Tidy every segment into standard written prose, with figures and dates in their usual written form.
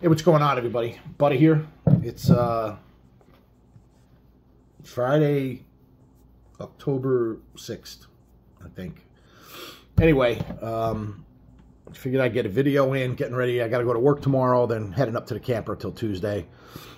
Hey, what's going on, everybody? Butta here. It's Friday, October 6th, I think. Anyway, figured I'd get a video in, getting ready. I got to go to work tomorrow, then heading up to the camper till Tuesday.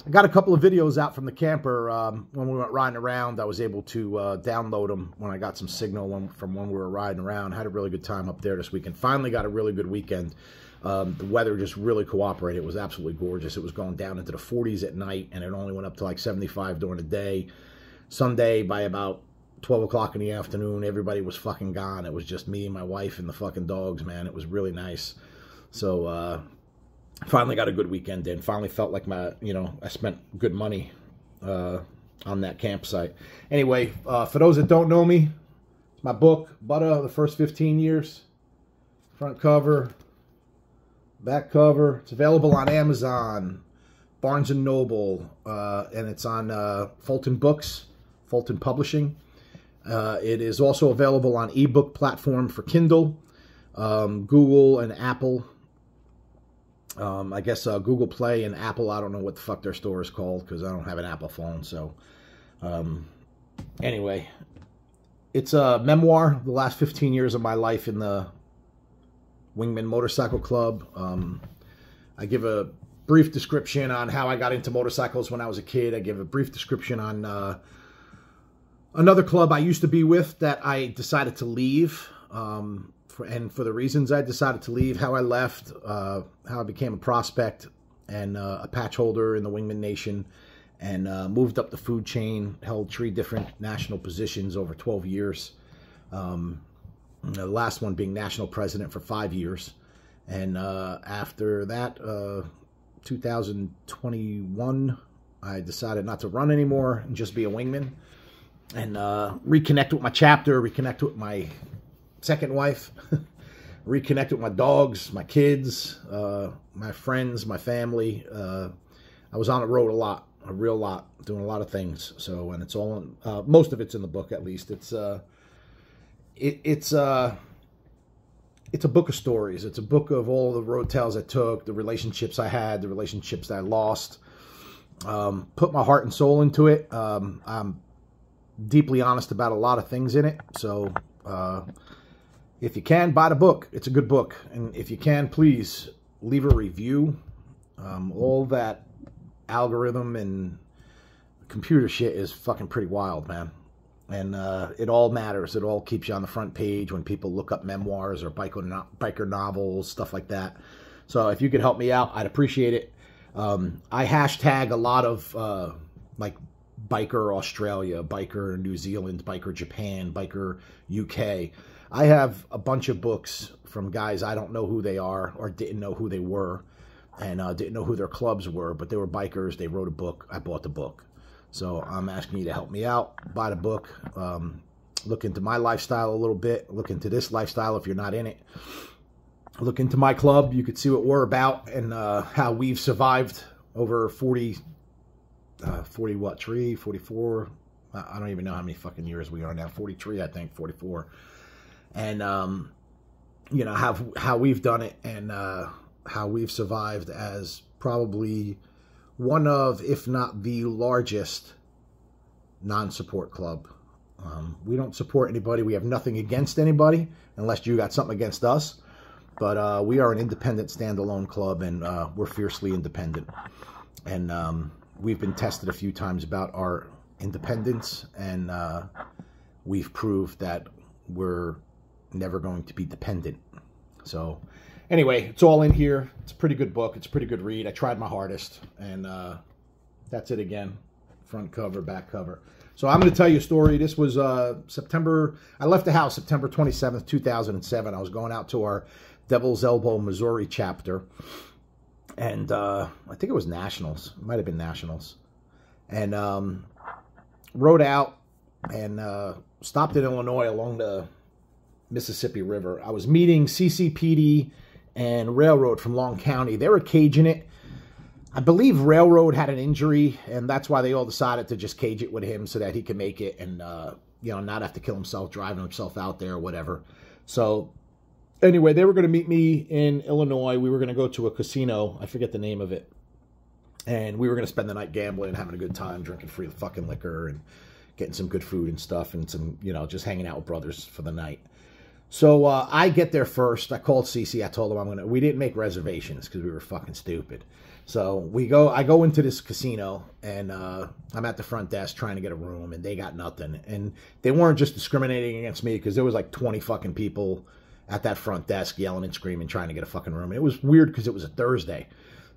I got a couple of videos out from the camper when we went riding around. I was able to download them when I got some signal from when we were riding around. Had a really good time up there this weekend. Finally got a really good weekend. The weather just really cooperated. It was absolutely gorgeous. It was going down into the 40s at night, and it only went up to like 75 during the day. Sunday, by about 12 o'clock in the afternoon, everybody was fucking gone. It was just me, my wife, and the fucking dogs, man. It was really nice. So, finally got a good weekend in. Finally felt like I spent good money on that campsite. Anyway, for those that don't know me, it's my book, Butta, The First 15 Years. Front cover, back cover. It's available on Amazon, Barnes & Noble, and it's on Fulton Books, Fulton Publishing. It is also available on ebook platform for Kindle, Google and Apple. I guess Google Play and Apple, I don't know what the fuck their store is called because I don't have an Apple phone. So anyway, it's a memoir, the last 15 years of my life in the Wingman Motorcycle Club. I give a brief description on how I got into motorcycles when I was a kid. I give a brief description on another club I used to be with that I decided to leave, and for the reasons I decided to leave, how I left, how I became a prospect and a patch holder in the Wingman Nation, and moved up the food chain, held 3 different national positions over 12 years. The last one being national president for 5 years. And after that, 2021, I decided not to run anymore and just be a wingman. And reconnect with my chapter, reconnect with my second wife, reconnect with my dogs, my kids, my friends, my family. I was on the road a real lot, doing a lot of things. So, and it's all, most of it's in the book, at least. It's a book of stories. It's a book of all the road tales I took, the relationships I had, the relationships that I lost. Put my heart and soul into it. I'm deeply honest about a lot of things in it. So if you can, buy the book. It's a good book. And if you can, please leave a review. All that algorithm and computer shit is fucking pretty wild, man. And it all matters. It all keeps you on the front page when people look up memoirs or biker novels, stuff like that. So if you could help me out, I'd appreciate it. I hashtag a lot of like Biker Australia, Biker New Zealand, Biker Japan, Biker UK. I have a bunch of books from guys I don't know who they are or didn't know who they were, and didn't know who their clubs were, but they were bikers. They wrote a book. I bought the book. So I'm asking you to help me out. Buy the book. Look into my lifestyle a little bit. Look into this lifestyle if you're not in it. Look into my club. You could see what we're about and how we've survived over 44. I don't even know how many fucking years we are now. 43, I think, 44. And, how we've done it and how we've survived as probably one of, if not the largest non-support club. We don't support anybody. We have nothing against anybody unless you got something against us. But we are an independent, standalone club, and we're fiercely independent. And we've been tested a few times about our independence, and we've proved that we're never going to be dependent. So anyway, it's all in here. It's a pretty good book. It's a pretty good read. I tried my hardest, and that's it again. Front cover, back cover. So I'm going to tell you a story. This was September. I left the house September 27th, 2007. I was going out to our Devil's Elbow, Missouri chapter. And I think it was Nationals. It might have been Nationals. And rode out and stopped in Illinois along the Mississippi River. I was meeting CCPD and Railroad from Long County. They were caging it. I believe Railroad had an injury, and that's why they all decided to just cage it with him so that he could make it and, not have to kill himself, driving himself out there or whatever. So Anyway, they were going to meet me in Illinois. We were going to go to a casino. I forget the name of it. And we were going to spend the night gambling and having a good time, drinking free fucking liquor and getting some good food and stuff and some, you know, just hanging out with brothers for the night. So I get there first. I called Cece. I told them we didn't make reservations because we were fucking stupid. So I go into this casino and I'm at the front desk trying to get a room and they got nothing. And they weren't just discriminating against me because there was like 20 fucking people at that front desk yelling and screaming trying to get a fucking room. And it was weird because it was a Thursday.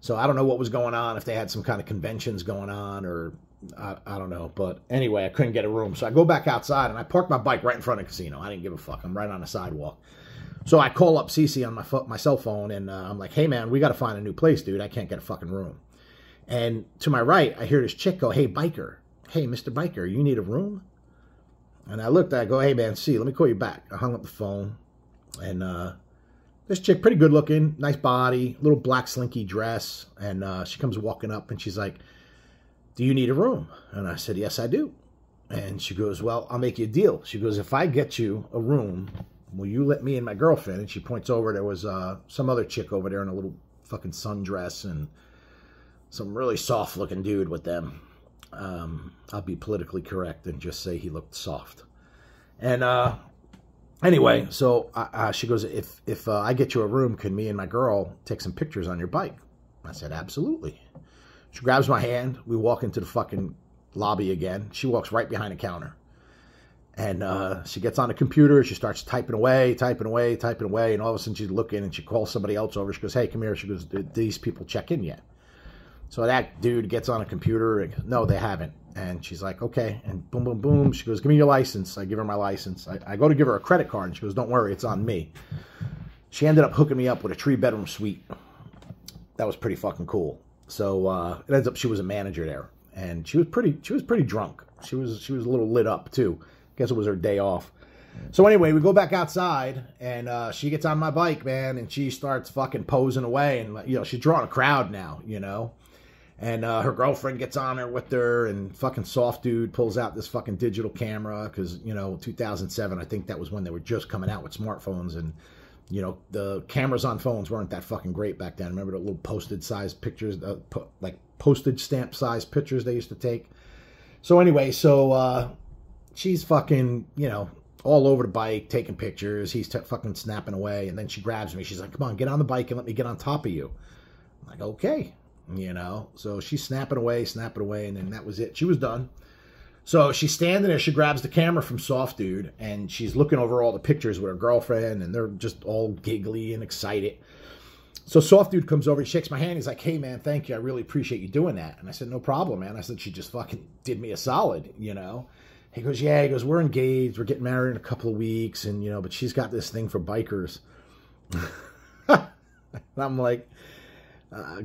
So I don't know what was going on, if they had some kind of conventions going on or I don't know. But anyway, I couldn't get a room. So I go back outside and I park my bike right in front of the casino. I didn't give a fuck. I'm right on the sidewalk. So I call up Cece on my cell phone and I'm like, hey, man, we got to find a new place, dude. I can't get a fucking room. And to my right, I hear this chick go, hey, biker. Hey, Mr. Biker, you need a room? And I looked, I go, hey, man, see, let me call you back. I hung up the phone and this chick, pretty good looking, nice body, little black slinky dress. And she comes walking up and she's like, do you need a room? And I said, yes, I do. And she goes, well, I'll make you a deal. She goes, if I get you a room, will you let me and my girlfriend? And she points over, there was some other chick over there in a little fucking sundress and some really soft looking dude with them. I'll be politically correct and just say he looked soft. And anyway, so she goes, if I get you a room, can me and my girl take some pictures on your bike? I said, absolutely. She grabs my hand. We walk into the fucking lobby again. She walks right behind the counter. And she gets on the computer. She starts typing away. And all of a sudden she's looking and she calls somebody else over. She goes, hey, come here. She goes, did these people check in yet? So that dude gets on a computer. And, no, they haven't. And she's like, okay. And boom, boom, boom. She goes, give me your license. I give her my license. I go to give her a credit card. And she goes, don't worry, it's on me. She ended up hooking me up with a 3-bedroom suite. That was pretty fucking cool. So it ends up she was a manager there. And she was pretty drunk. She was a little lit up too. Guess it was her day off. So anyway, we go back outside, and she gets on my bike, man, and she starts fucking posing away, and you know she's drawing a crowd now, you know. And her girlfriend gets on her with her, and fucking soft dude pulls out this fucking digital camera because you know 2007, I think that was when they were just coming out with smartphones, and you know the cameras on phones weren't that fucking great back then. Remember the little postage sized pictures, like postage stamp sized pictures they used to take. So anyway, she's fucking, you know, all over the bike, taking pictures. He's fucking snapping away. And then she grabs me. She's like, come on, get on the bike and let me get on top of you. I'm like, okay. You know, so she's snapping away. And then that was it. She was done. So she's standing there. She grabs the camera from Soft Dude. And she's looking over all the pictures with her girlfriend. And they're just all giggly and excited. So Soft Dude comes over. He shakes my hand. He's like, hey, man, thank you. I really appreciate you doing that. And I said, no problem, man. I said, she just fucking did me a solid, you know. He goes, yeah. He goes, we're engaged. We're getting married in a couple of weeks. And, you know, but she's got this thing for bikers. And I'm like,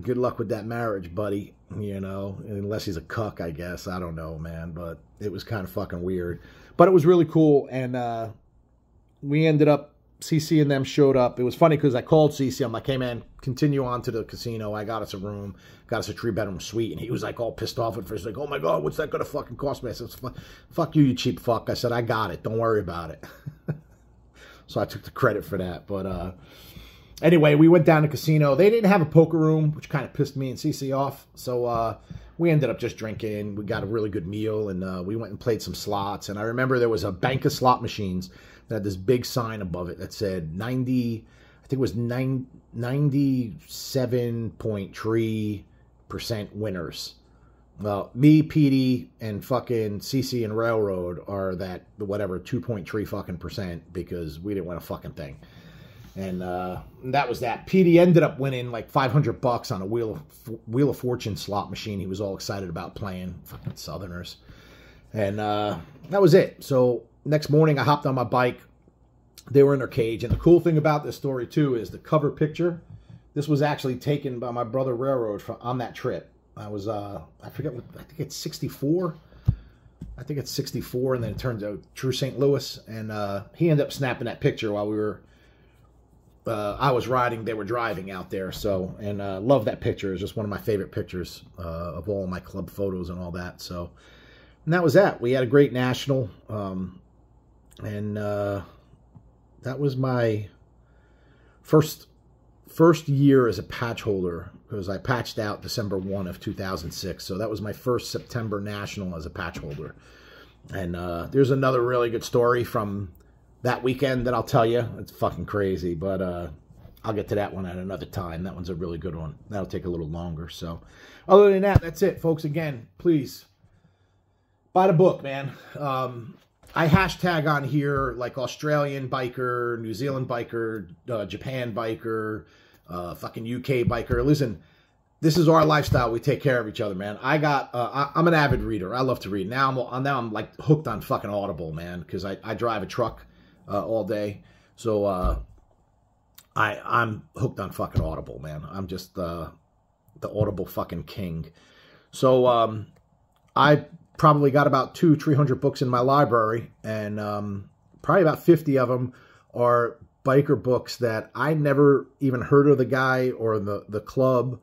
good luck with that marriage, buddy. You know, unless he's a cuck, I guess. I don't know, man. But it was kind of fucking weird. But it was really cool. And we ended up, CC and them showed up. It was funny because I called CC. I'm like, hey, man, continue on to the casino. I got us a room, got us a 3-bedroom suite. And he was like all pissed off at first. Like, oh, my God, what's that going to fucking cost me? I said, fuck you, you cheap fuck. I said, I got it. Don't worry about it. So I took the credit for that. But anyway, we went down to the casino. They didn't have a poker room, which kind of pissed me and CC off. So we ended up just drinking. We got a really good meal. And we went and played some slots. And I remember there was a bank of slot machines that had this big sign above it that said 90, I think it was 97.3% winners. Well, me, Petey, and fucking CC and Railroad are that, whatever, 2.3 fucking percent because we didn't win a fucking thing. And that was that. Petey ended up winning like $500 on a Wheel of Fortune slot machine. He was all excited about playing. Fucking Southerners. And that was it. So next morning, I hopped on my bike. They were in their cage. And the cool thing about this story, too, is the cover picture. This was actually taken by my brother Railroad on that trip. I was, I forget what, I think it's 64. I think it's 64, and then it turns out True St. Louis. And he ended up snapping that picture while we were, I was riding, they were driving out there. So, and love that picture. It's just one of my favorite pictures of all my club photos and all that. So, and that was that. We had a great national, and that was my first year as a patch holder, because I patched out December 1 of 2006. So that was my first September National as a patch holder. And there's another really good story from that weekend that I'll tell you. It's fucking crazy, but I'll get to that one at another time. That one's a really good one. That'll take a little longer. So other than that, that's it, folks. Again, please buy the book, man. I hashtag on here like Australian biker, New Zealand biker, Japan biker, fucking UK biker. Listen, this is our lifestyle. We take care of each other, man. I'm an avid reader. I love to read. Now I'm like hooked on fucking Audible, man, because I drive a truck all day. So I'm hooked on fucking Audible, man. I'm just the Audible fucking king. So I probably got about 200-300 books in my library, and probably about 50 of them are biker books that I never even heard of the guy or the club,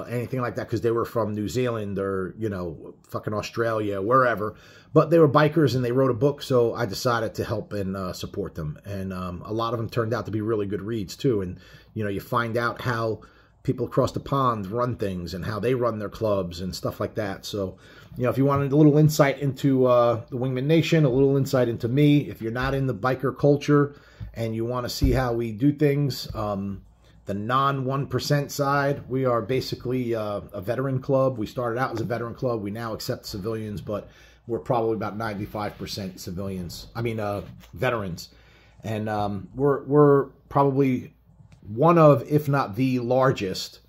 anything like that, because they were from New Zealand or, you know, fucking Australia, wherever. But they were bikers and they wrote a book, so I decided to help and support them. And a lot of them turned out to be really good reads, too. And, you know, you find out how people across the pond run things and how they run their clubs and stuff like that. So, you know, if you wanted a little insight into the Wingman Nation, a little insight into me, if you're not in the biker culture and you want to see how we do things, the non-1% side, we are basically a veteran club. We started out as a veteran club. We now accept civilians, but we're probably about 95% civilians. I mean, veterans. And we're probably one of, if not the largest,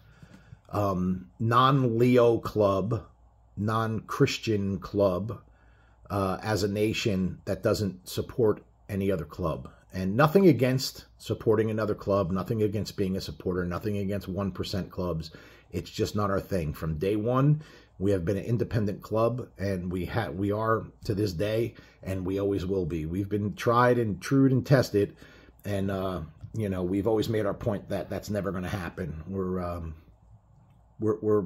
non-Leo club, non-Christian club as a nation that doesn't support any other club. And nothing against supporting another club, nothing against being a supporter, nothing against 1% clubs. It's just not our thing. From day one, we have been an independent club, and we are to this day, and we always will be. We've been tried and true and tested, and you know, we've always made our point that that's never going to happen. We're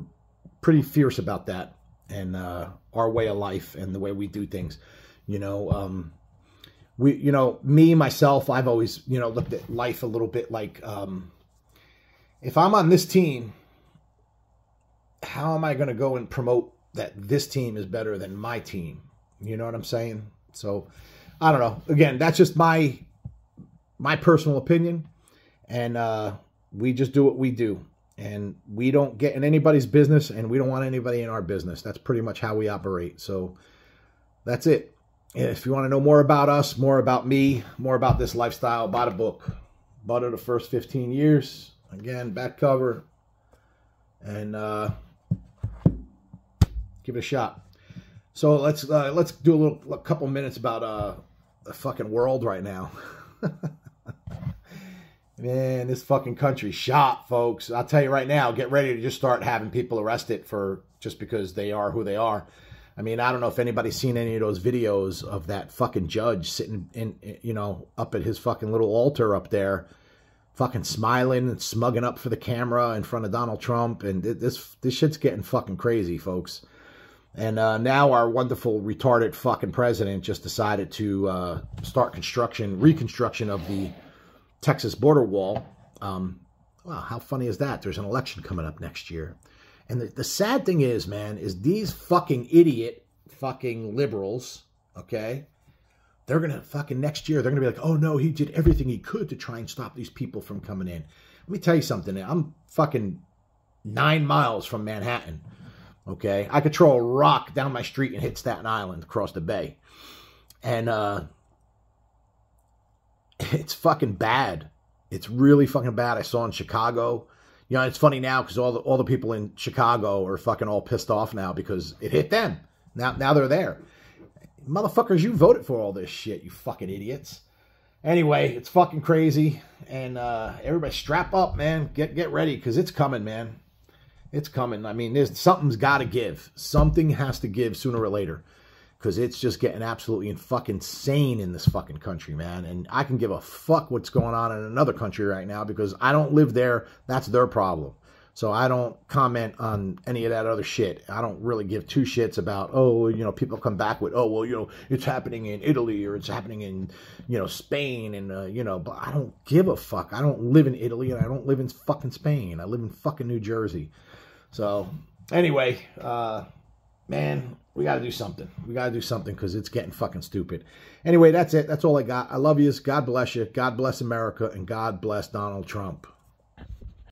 pretty fierce about that, and our way of life and the way we do things. You know, me, myself, I've always, you know, looked at life a little bit like, if I'm on this team, how am I going to go and promote that this team is better than my team? You know what I'm saying? So, I don't know. Again, that's just my personal opinion, and we just do what we do, and we don't get in anybody's business, and we don't want anybody in our business. That's pretty much how we operate. So, that's it. If you want to know more about us, more about me, more about this lifestyle, buy the book. Butta the First 15 Years. Again, back cover. And give it a shot. So let's do a couple minutes about the fucking world right now. Man, this fucking country's shot, folks. I'll tell you right now, get ready to just start having people arrested for just because they are who they are. I mean, I don't know if anybody's seen any of those videos of that fucking judge sitting in, you know, up at his fucking little altar up there, fucking smiling and smugging up for the camera in front of Donald Trump. And this shit's getting fucking crazy, folks. And now our wonderful retarded fucking president just decided to start reconstruction of the Texas border wall. Wow, how funny is that? There's an election coming up next year. And the sad thing is, man, is these fucking idiot fucking liberals, okay, they're going to fucking next year, they're going to be like, oh no, he did everything he could to try and stop these people from coming in. Let me tell you something. I'm fucking 9 miles from Manhattan, okay? I could throw a rock down my street and hit Staten Island across the bay. And it's fucking bad. It's really fucking bad. I saw in Chicago. You know, it's funny now because all the people in Chicago are fucking all pissed off now because it hit them. Now they're there. Motherfuckers, you voted for all this shit, you fucking idiots. Anyway, it's fucking crazy. And everybody strap up, man. Get ready because it's coming, man. It's coming. I mean, something's got to give. Something has to give sooner or later. Because it's just getting absolutely fucking insane in this fucking country, man. And I can give a fuck what's going on in another country right now because I don't live there. That's their problem. So I don't comment on any of that other shit. I don't really give two shits about, oh, you know, people come back with, oh, well, you know, it's happening in Italy or it's happening in, you know, Spain. And, you know, but I don't give a fuck. I don't live in Italy and I don't live in fucking Spain. I live in fucking New Jersey. So anyway, man, we got to do something. We got to do something because it's getting fucking stupid. Anyway, that's it. That's all I got. I love yous. God bless you. God bless America. And God bless Donald Trump.